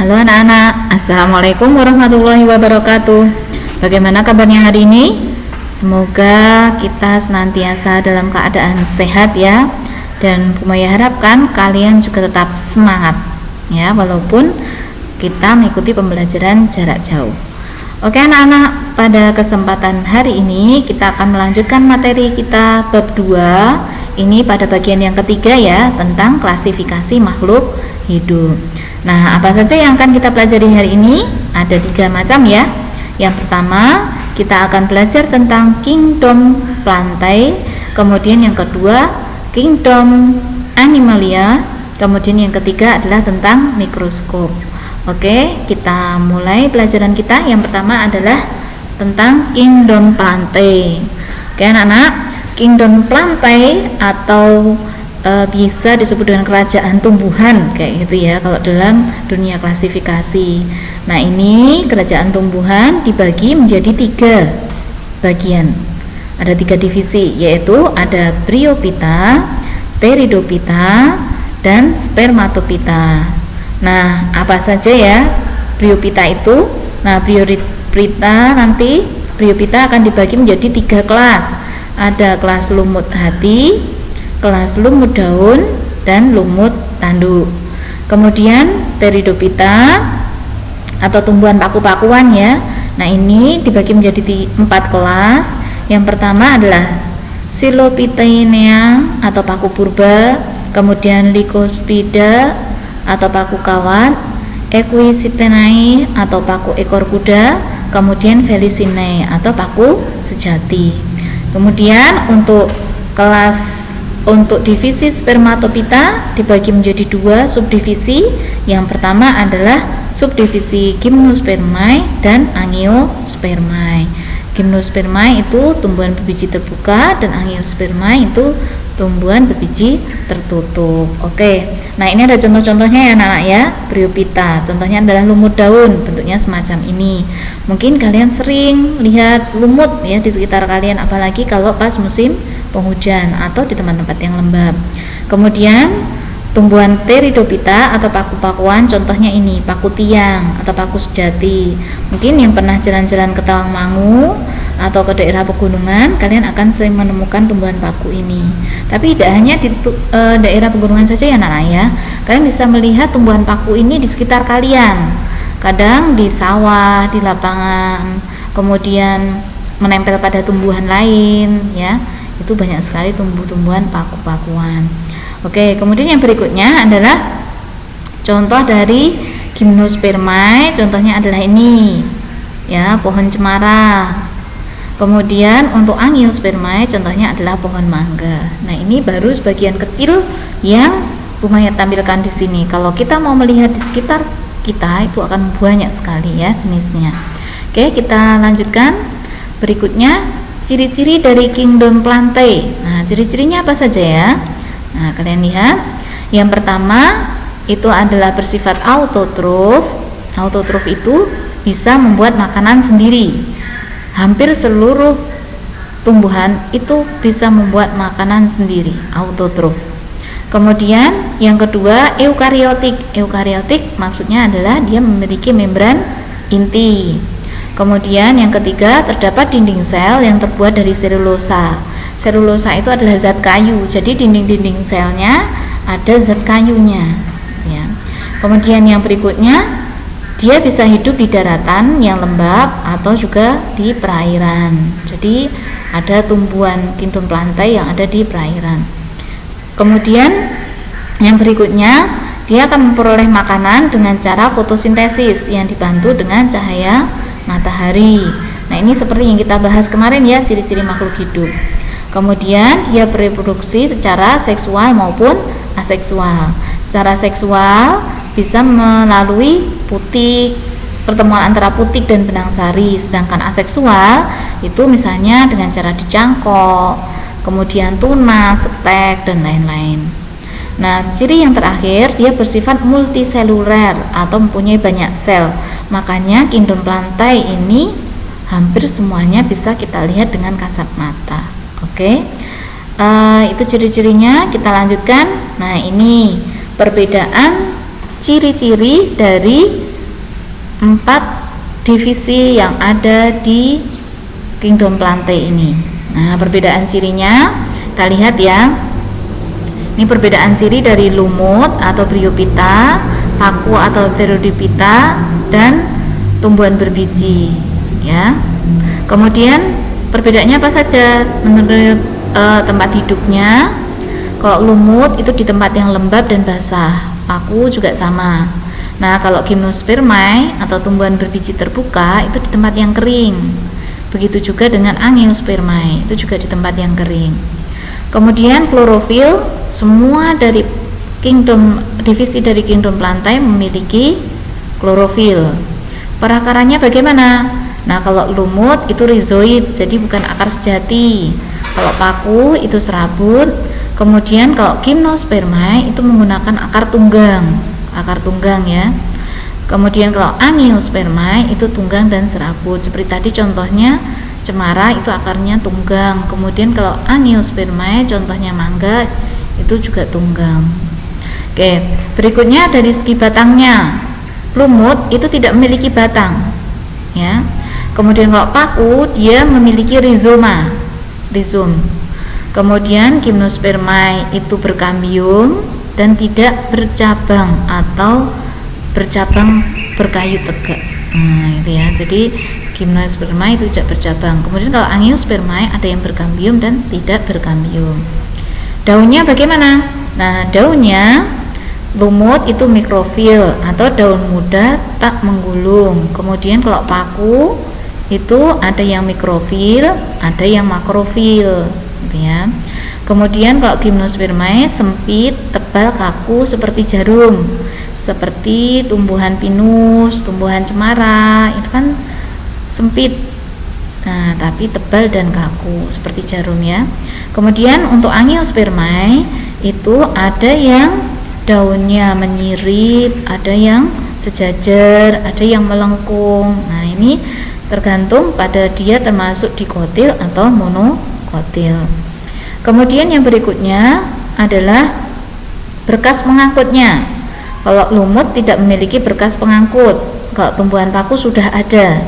Halo anak-anak, Assalamualaikum warahmatullahi wabarakatuh. Bagaimana kabarnya hari ini? Semoga kita senantiasa dalam keadaan sehat ya. Dan Bu Maya harapkan kalian juga tetap semangat ya, walaupun kita mengikuti pembelajaran jarak jauh. Oke anak-anak, pada kesempatan hari ini kita akan melanjutkan materi kita bab 2. Ini pada bagian yang ketiga ya, tentang klasifikasi makhluk hidup. Nah, apa saja yang akan kita pelajari hari ini? Ada 3 macam ya. Yang pertama, kita akan belajar tentang kingdom plantae. Kemudian yang kedua, kingdom animalia. Kemudian yang ketiga adalah tentang mikroskop. Oke, kita mulai pelajaran kita. Yang pertama adalah tentang kingdom plantae. Oke anak-anak, kingdom plantae atau bisa disebut dengan kerajaan tumbuhan kayak gitu ya kalau dalam dunia klasifikasi. Nah, ini kerajaan tumbuhan dibagi menjadi 3 bagian. Ada 3 divisi, yaitu ada Bryophyta, Pteridophyta, dan Spermatophyta. Nah, apa saja ya Bryophyta itu? Nah, Bryophyta akan dibagi menjadi 3 kelas. Ada kelas lumut hati, kelas lumut daun, dan lumut tanduk. Kemudian Pteridophyta atau tumbuhan paku-pakuan ya. Nah, ini dibagi menjadi 4 kelas. Yang pertama adalah Silophytaenea atau paku purba, kemudian Lycospida atau paku kawat, Equisetae atau paku ekor kuda, kemudian Felicinae atau paku sejati. Kemudian untuk divisi Spermatophyta dibagi menjadi 2 subdivisi. Yang pertama adalah subdivisi Gymnospermae dan Angiospermae. Gymnospermae itu tumbuhan berbiji terbuka dan Angiospermae itu tumbuhan berbiji tertutup. Oke. Nah, ini ada contoh-contohnya ya anak-anak ya. Bryophyta, contohnya adalah lumut daun, bentuknya semacam ini. Mungkin kalian sering lihat lumut ya di sekitar kalian, apalagi kalau pas musim penghujan atau di tempat-tempat yang lembab. Kemudian tumbuhan Pteridophyta atau paku-pakuan, contohnya ini paku tiang atau paku sejati. Mungkin yang pernah jalan-jalan ke Tawangmangu atau ke daerah pegunungan, kalian akan sering menemukan tumbuhan paku ini. Tapi tidak hanya di daerah pegunungan saja ya anak-anak ya. Kalian bisa melihat tumbuhan paku ini di sekitar kalian. Kadang di sawah, di lapangan, kemudian menempel pada tumbuhan lain ya. Itu banyak sekali tumbuh-tumbuhan paku-pakuan. Oke, kemudian yang berikutnya adalah contoh dari Gymnospermae. Contohnya adalah ini ya, pohon cemara. Kemudian untuk Angiospermae contohnya adalah pohon mangga. Nah, ini baru sebagian kecil yang Bu Maya tampilkan di sini. Kalau kita mau melihat di sekitar kita, itu akan banyak sekali ya jenisnya. Oke, kita lanjutkan. Berikutnya ciri-ciri dari kingdom plantae. Nah, ciri-cirinya apa saja ya? Nah, kalian lihat. Yang pertama itu adalah bersifat autotrof. Autotrof itu bisa membuat makanan sendiri. Hampir seluruh tumbuhan itu bisa membuat makanan sendiri, autotrof. Kemudian yang kedua eukariotik. Eukariotik maksudnya adalah dia memiliki membran inti. Kemudian yang ketiga terdapat dinding sel yang terbuat dari selulosa. Selulosa itu adalah zat kayu, jadi dinding-dinding selnya ada zat kayunya ya. Kemudian yang berikutnya, dia bisa hidup di daratan yang lembab atau juga di perairan. Jadi ada tumbuhan kingdom plantae yang ada di perairan. Kemudian yang berikutnya, dia akan memperoleh makanan dengan cara fotosintesis yang dibantu dengan cahaya matahari. Nah, ini seperti yang kita bahas kemarin ya, ciri-ciri makhluk hidup. Kemudian dia bereproduksi secara seksual maupun aseksual. Secara seksual bisa melalui putik, pertemuan antara putik dan benang sari. Sedangkan aseksual itu misalnya dengan cara dicangkok, kemudian tunas, setek, dan lain-lain. Nah, ciri yang terakhir, dia bersifat multiseluler atau mempunyai banyak sel. Makanya kingdom plantae ini hampir semuanya bisa kita lihat dengan kasat mata. Oke, itu ciri-cirinya. Kita lanjutkan. Nah, ini perbedaan ciri-ciri dari 4 divisi yang ada di kingdom Plantae ini. Nah, perbedaan cirinya kita lihat ya. Ini perbedaan ciri dari lumut atau Bryophyta, paku atau Pteridophyta, dan tumbuhan berbiji ya. Kemudian perbedaannya apa saja menurut tempat hidupnya? Kalau lumut itu di tempat yang lembab dan basah, paku juga sama. Nah, kalau Gymnospermae atau tumbuhan berbiji terbuka itu di tempat yang kering. Begitu juga dengan Angiospermae, itu juga di tempat yang kering. Kemudian klorofil, semua dari divisi dari kingdom Plantae memiliki klorofil. Perakarannya bagaimana? Nah, kalau lumut itu rhizoid, jadi bukan akar sejati. Kalau paku itu serabut. Kemudian kalau Gymnospermae itu menggunakan akar tunggang ya. Kemudian kalau Angiospermae itu tunggang dan serabut. Seperti tadi contohnya cemara itu akarnya tunggang. Kemudian kalau Angiospermae contohnya mangga itu juga tunggang. Oke, berikutnya dari segi batangnya. Lumut itu tidak memiliki batang ya. Kemudian kalau paku dia memiliki rizom. Kemudian Gymnospermae itu berkambium dan tidak bercabang atau bercabang berkayu tegak. Nah, itu ya. Jadi Gymnospermae itu tidak bercabang. Kemudian kalau Angiospermae ada yang berkambium dan tidak berkambium. Daunnya bagaimana? Nah, daunnya lumut itu mikrofil atau daun muda tak menggulung. Kemudian kalau paku itu ada yang mikrofil, ada yang makrofil, gitu ya. Kemudian kalau Gymnospermae sempit, tebal, kaku seperti jarum, seperti tumbuhan pinus, tumbuhan cemara, itu kan sempit. Nah, tapi tebal dan kaku seperti jarum ya. Kemudian untuk Angiospermae itu ada yang daunnya menyirip, ada yang sejajar, ada yang melengkung. Nah, ini tergantung pada dia termasuk dikotil atau monokotil. Kemudian yang berikutnya adalah berkas pengangkutnya. Kalau lumut tidak memiliki berkas pengangkut, kalau tumbuhan paku sudah ada.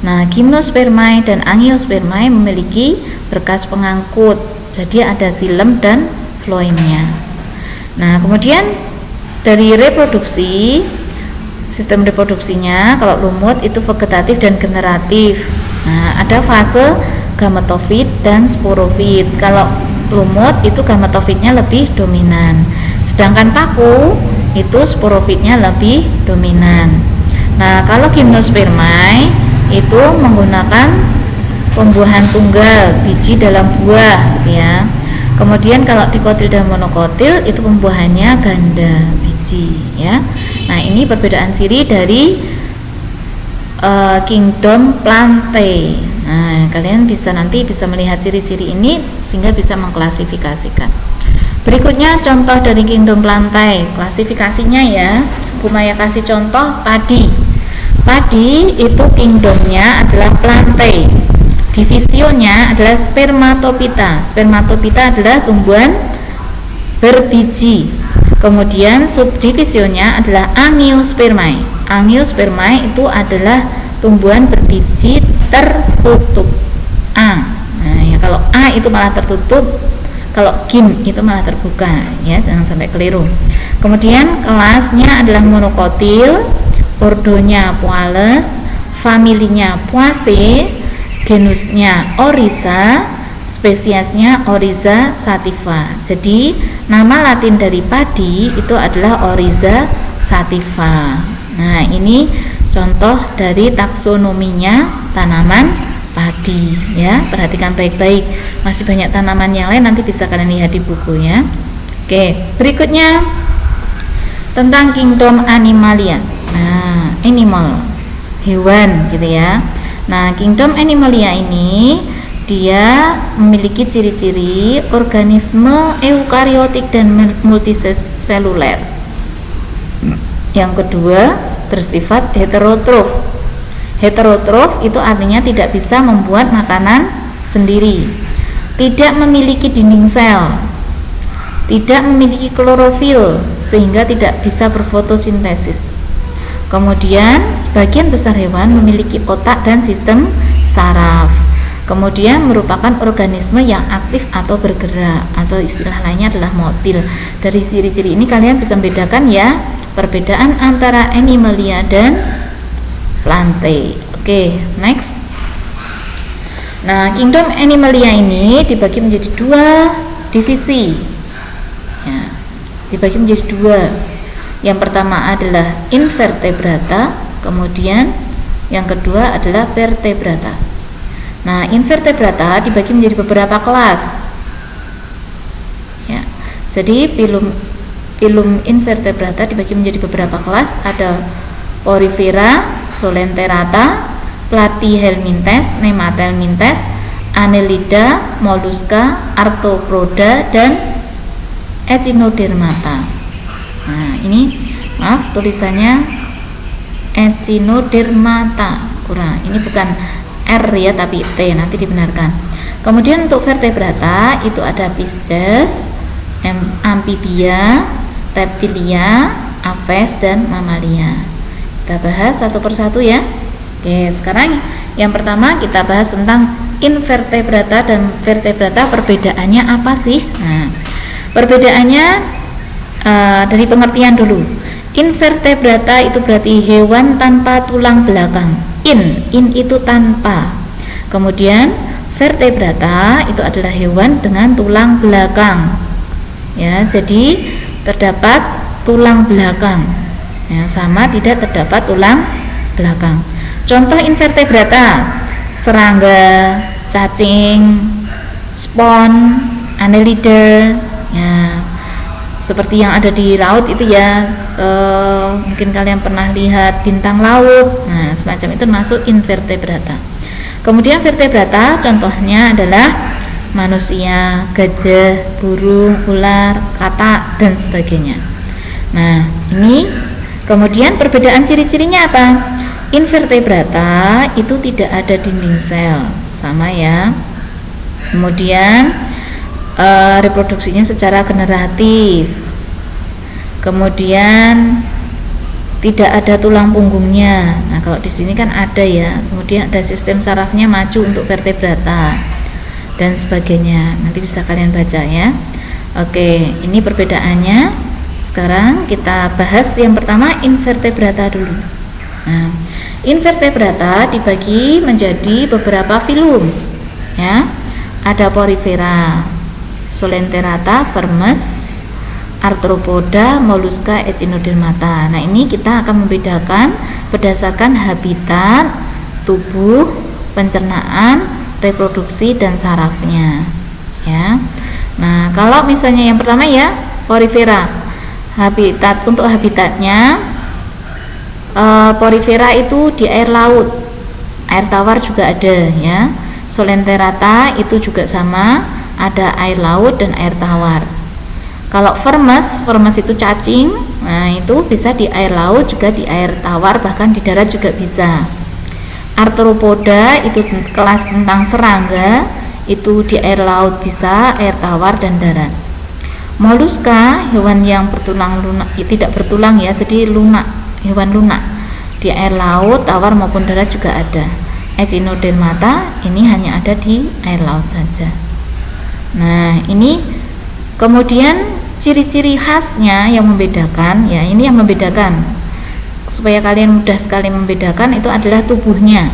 Nah, Gymnospermae dan Angiospermae memiliki berkas pengangkut, jadi ada xilem dan floemnya. Nah, kemudian dari reproduksi, sistem reproduksinya, kalau lumut itu vegetatif dan generatif. Nah, ada fase gametofit dan sporofit. Kalau lumut itu gametofitnya lebih dominan, sedangkan paku itu sporofitnya lebih dominan. Nah, kalau Gymnospermae itu menggunakan pembuahan tunggal, biji dalam buah, gitu ya. Kemudian kalau dikotil dan monokotil itu pembuahannya ganda biji, ya. Nah, ini perbedaan ciri dari kingdom Plantae. Nah, kalian nanti bisa melihat ciri-ciri ini sehingga bisa mengklasifikasikan. Berikutnya contoh dari kingdom Plantae, klasifikasinya ya. Bu Maya kasih contoh padi. Padi itu kingdomnya adalah Plantae. Divisionya adalah Spermatophyta. Spermatophyta adalah tumbuhan berbiji. Kemudian subdivisionya adalah Angiospermae. Angiospermae itu adalah tumbuhan berbiji tertutup A. Nah, ya, kalau A itu malah tertutup, kalau Gym itu malah terbuka, ya, jangan sampai keliru. Kemudian kelasnya adalah monokotil, ordonya Poales, familinya Poaceae, genusnya Oryza, spesiesnya Oryza sativa. Jadi nama latin dari padi itu adalah Oryza sativa. Nah, ini contoh dari taksonominya tanaman padi, ya. Perhatikan baik-baik. Masih banyak tanaman yang lain, nanti bisa kalian lihat di buku, ya. Oke, berikutnya tentang kingdom Animalia. Nah, animal, hewan, gitu ya. Nah, kingdom Animalia ini dia memiliki ciri-ciri organisme eukariotik dan multiseluler. Yang kedua, bersifat heterotrof. Heterotrof itu artinya tidak bisa membuat makanan sendiri, tidak memiliki dinding sel, tidak memiliki klorofil sehingga tidak bisa berfotosintesis. Kemudian sebagian besar hewan memiliki otak dan sistem saraf. Kemudian merupakan organisme yang aktif atau bergerak, atau istilah lainnya adalah motil. Dari ciri-ciri ini kalian bisa membedakan ya perbedaan antara Animalia dan Plantae. Oke, next. Nah, kingdom Animalia ini dibagi menjadi dua divisi. Ya, dibagi menjadi dua. Yang pertama adalah Invertebrata, kemudian yang kedua adalah Vertebrata. Nah, Invertebrata dibagi menjadi beberapa kelas. Ya, jadi filum Invertebrata dibagi menjadi beberapa kelas. Ada Porifera, Solenterata, Platyhelminthes, Nemathelminthes, Annelida, Mollusca, Arthropoda, dan Echinodermata. Nah, ini maaf tulisannya Echinodermata, kurang. Ini bukan R ya, tapi T, nanti dibenarkan. Kemudian untuk vertebrata itu ada Pisces, Amphibia, Reptilia, Aves, dan Mamalia. Kita bahas satu persatu ya. Oke, sekarang yang pertama kita bahas tentang invertebrata dan vertebrata, perbedaannya apa sih? Nah, perbedaannya dari pengertian dulu. Invertebrata itu berarti hewan tanpa tulang belakang. In itu tanpa. Kemudian vertebrata itu adalah hewan dengan tulang belakang. Ya, jadi terdapat tulang belakang. Ya, sama tidak terdapat tulang belakang. Contoh invertebrata: serangga, cacing, spon, annelida. Ya, seperti yang ada di laut itu ya, mungkin kalian pernah lihat bintang laut. Nah, semacam itu masuk invertebrata. Kemudian vertebrata contohnya adalah manusia, gajah, burung, ular, katak, dan sebagainya. Nah, ini kemudian perbedaan ciri-cirinya apa? Invertebrata itu tidak ada dinding sel, sama ya. Kemudian reproduksinya secara generatif. Kemudian tidak ada tulang punggungnya. Nah, kalau di sini kan ada ya. Kemudian ada sistem sarafnya maju untuk vertebrata dan sebagainya. Nanti bisa kalian baca ya. Oke, ini perbedaannya. Sekarang kita bahas yang pertama invertebrata dulu. Nah, invertebrata dibagi menjadi beberapa filum ya. Ada Porifera, Solenterata, Vermes, Arthropoda, Mollusca, Echinodermata. Nah, ini kita akan membedakan berdasarkan habitat, tubuh, pencernaan, reproduksi, dan sarafnya ya. Nah, kalau misalnya yang pertama ya, Porifera. Habitat, untuk habitatnya Porifera itu di air laut, air tawar juga ada ya. Solenterata itu juga sama, ada air laut dan air tawar. Kalau Vermes itu cacing, nah itu bisa di air laut juga di air tawar, bahkan di darat juga bisa. Arthropoda itu kelas tentang serangga, itu di air laut bisa, air tawar dan darat. Mollusca hewan yang bertulang lunak, tidak bertulang ya, jadi lunak, hewan lunak, di air laut, tawar maupun darat juga ada. Echinodermata ini hanya ada di air laut saja. Nah, ini kemudian ciri-ciri khasnya yang membedakan ya, ini yang membedakan supaya kalian mudah sekali membedakan itu adalah tubuhnya.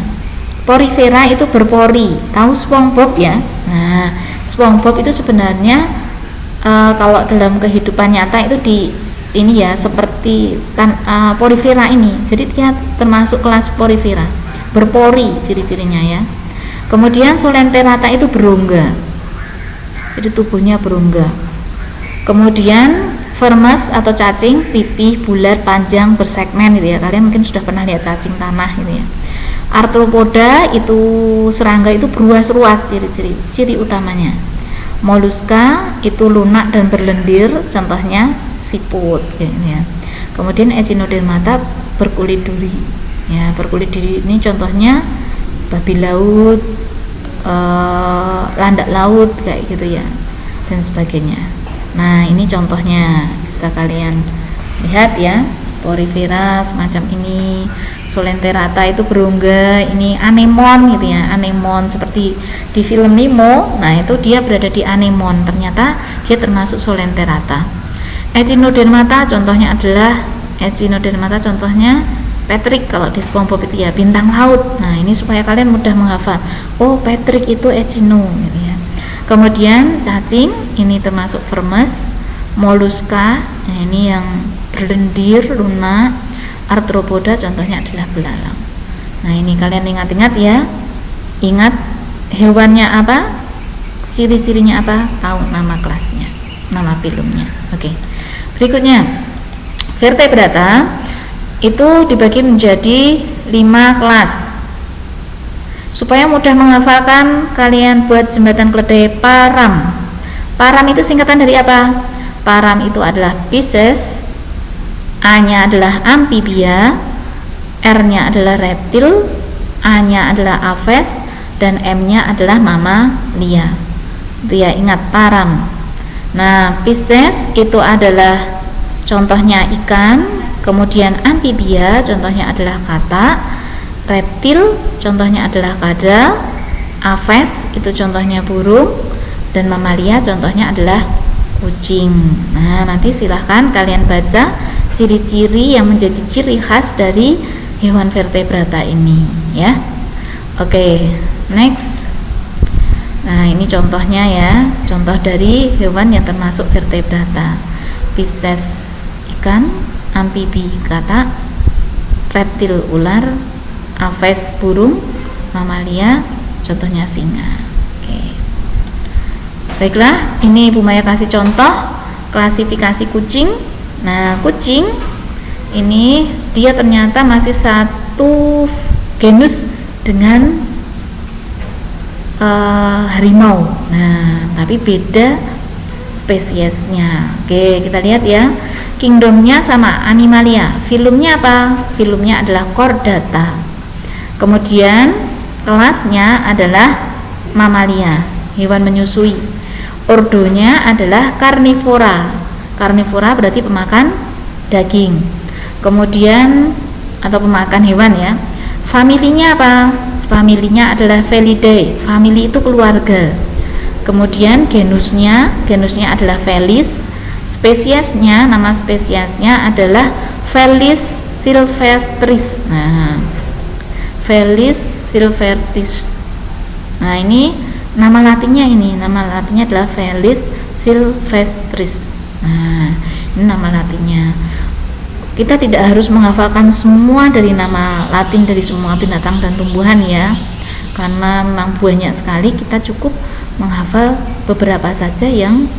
Porifera itu berpori, tahu SpongeBob ya. Nah, SpongeBob itu sebenarnya kalau dalam kehidupan nyata itu di ini ya seperti Porifera ini. Jadi dia termasuk kelas Porifera, berpori ciri-cirinya ya. Kemudian Solenterata itu berongga, jadi tubuhnya berongga. Kemudian Vermes atau cacing, pipih bulat, panjang, bersegmen gitu ya. Kalian mungkin sudah pernah lihat cacing tanah gitu ya. Arthropoda itu serangga, itu beruas-ruas ciri utamanya. Mollusca itu lunak dan berlendir, contohnya siput gitu ya. Kemudian Echinodermata berkulit duri ya, berkulit duri ini contohnya babi laut, landak laut kayak gitu ya, dan sebagainya. Nah, ini contohnya bisa kalian lihat ya Porifera semacam ini. Solenterata itu berongga, ini anemon gitu ya, anemon seperti di film Nemo. Nah itu dia berada di anemon, ternyata dia termasuk Solenterata. Echinodermata contohnya Patrick kalau di SpongeBob itu ya, bintang laut. Nah ini supaya kalian mudah menghafal, oh Patrick itu echino gitu ya. Kemudian cacing ini termasuk Vermes. Moluska, nah ini yang berlendir, lunak. Arthropoda contohnya adalah belalang. Nah ini kalian ingat-ingat ya, ingat hewannya apa, ciri-cirinya apa, tahu nama kelasnya, nama filmnya. Oke. Berikutnya vertebrata itu dibagi menjadi 5 kelas. Supaya mudah menghafalkan, kalian buat jembatan keledai param. Param itu singkatan dari apa? Param itu adalah Pisces, A-nya adalah amfibia, R-nya adalah reptil, A-nya adalah aves, dan M-nya adalah mamalia. Itu ya, ingat param. Nah, Pisces itu adalah contohnya ikan, kemudian amfibia contohnya adalah katak, reptil contohnya adalah kadal, aves itu contohnya burung, dan mamalia contohnya adalah kucing. Nah, nanti silahkan kalian baca ciri-ciri yang menjadi ciri khas dari hewan vertebrata ini ya. Oke, next. Nah, ini contohnya ya, contoh dari hewan yang termasuk vertebrata. Pisces ikan, amfibi katak, reptil ular, aves burung, mamalia contohnya singa. Oke. Baiklah, ini Bu Maya kasih contoh klasifikasi kucing. Nah, kucing ini dia ternyata masih satu genus dengan harimau. Nah, tapi beda spesiesnya. Oke, kita lihat ya. Kingdomnya sama Animalia. Filumnya apa? Filumnya adalah Chordata. Kemudian kelasnya adalah Mamalia, hewan menyusui. Ordonya adalah Carnivora. Karnivora berarti pemakan daging. Kemudian atau pemakan hewan ya. Familinya apa? Familinya adalah Felidae. Famili itu keluarga. Kemudian genusnya adalah Felis. Spesiesnya, nama spesiesnya adalah Felis silvestris. Nah, Felis silvestris. Nah, ini nama latinnya adalah Felis silvestris. Nah, ini nama latinnya. Kita tidak harus menghafalkan semua dari nama latin dari semua binatang dan tumbuhan ya, karena memang banyak sekali. Kita cukup menghafal beberapa saja yang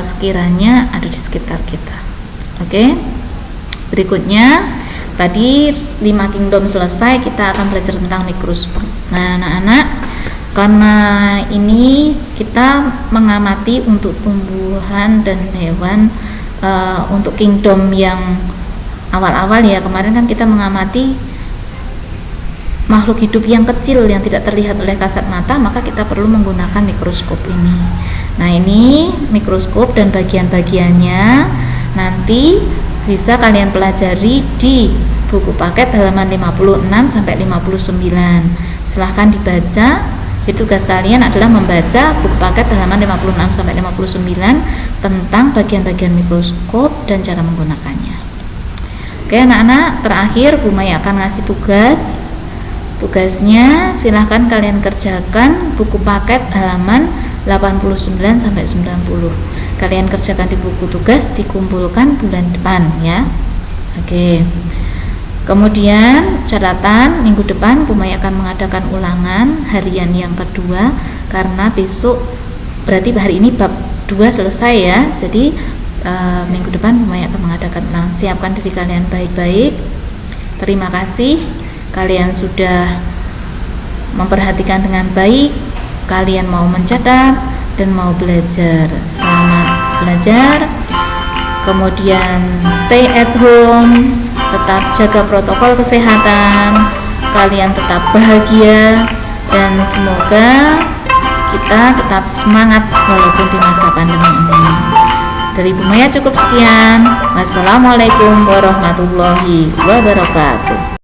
sekiranya ada di sekitar kita. Oke. Berikutnya tadi 5 kingdom selesai, kita akan belajar tentang mikroskop. Nah, anak-anak, karena ini kita mengamati untuk tumbuhan dan hewan untuk kingdom yang awal-awal ya. Kemarin kan kita mengamati makhluk hidup yang kecil yang tidak terlihat oleh kasat mata, maka kita perlu menggunakan mikroskop ini. Nah, ini mikroskop dan bagian-bagiannya nanti bisa kalian pelajari di buku paket halaman 56 sampai 59. Silahkan dibaca. Jadi tugas kalian adalah membaca buku paket halaman 56 sampai 59 tentang bagian-bagian mikroskop dan cara menggunakannya. Oke anak-anak, terakhir Bu Maya akan ngasih tugas. Tugasnya silahkan kalian kerjakan buku paket halaman 89 sampai 90. Kalian kerjakan di buku tugas, dikumpulkan bulan depan ya. Oke. Kemudian catatan, minggu depan Bu Maya akan mengadakan ulangan harian yang kedua, karena besok berarti hari ini bab 2 selesai ya. Jadi minggu depan Bu Maya akan mengadakan ulangan. Siapkan diri kalian baik-baik. Terima kasih kalian sudah memperhatikan dengan baik. Kalian mau mencatat dan mau belajar. Selamat belajar. Kemudian stay at home, tetap jaga protokol kesehatan, kalian tetap bahagia, dan semoga kita tetap semangat walaupun di masa pandemi ini. Dari Ibu Maya cukup sekian. Wassalamualaikum warahmatullahi wabarakatuh.